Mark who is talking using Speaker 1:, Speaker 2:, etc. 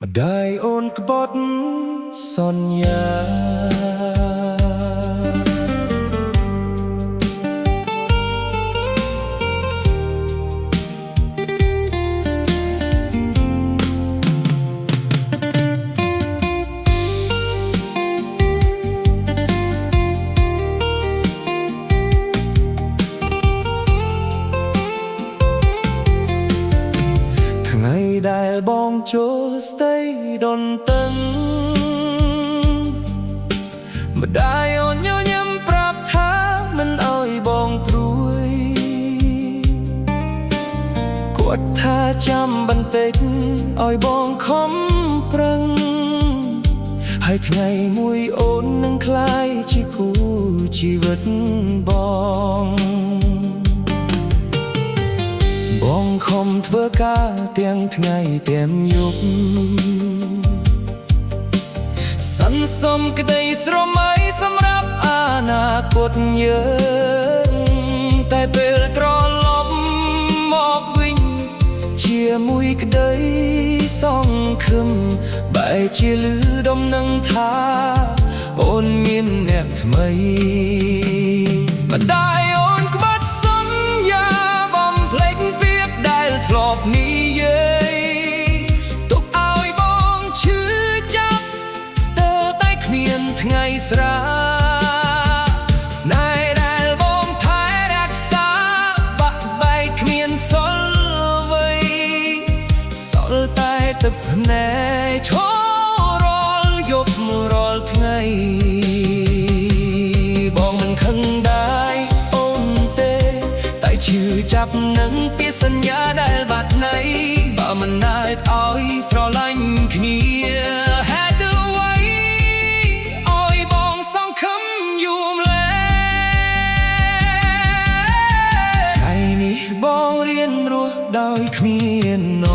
Speaker 1: ម្ដាយអូនក្បត់សន្យាថ្ងៃដែលបងចូលស្ដីដន្ទិនម្ដាយអូនញញឹមប្រាប់ថាមិនអោយបងព្រួយគាត់ថាចាំបន្តិចអោយបងខំប្រឹងហើយថ្ងៃមួយអូននឹងក្លាយជាគូជីវិតបងខំធ្វើការទាំងថ្ងៃទាំងយប់សន្សំក្តីស្រមៃសម្រាប់អនាគតយើងតែពេលត្រឡប់មកវិញជាមួយក្តីសង្ឃឹមបែរជាលឺដំណឹងថាអូនមានអ្នកថ្មីម្ដាយអូនក្បត់សន្យាបំភ្លេចពាក្យដែលធ្លាប់និយាយទុកឲ្យបងឈឺចាប់ស្ទើរតែគ្មានថ្ងៃស្រាស្នេហ៍ដែលបងថែរក្សាបាក់បែកគ្មានសល់អ្វីសល់តែទឹកភ្នែកឈររាល់យប់រាល់ថ្ងៃបងមិនខឹងដែរអូនទេតែឈឺចាប់នឹងពាក្យសន្យាដែលបាត់នៃបើមិនអាចឲ្យស្រឡាញ់គ្នាហេតុអ្វីឲ្យបងសង្ឃឹមយូរម្ល៉េះថ្ងៃនេះបងរៀនរស់ដោយគ្មានន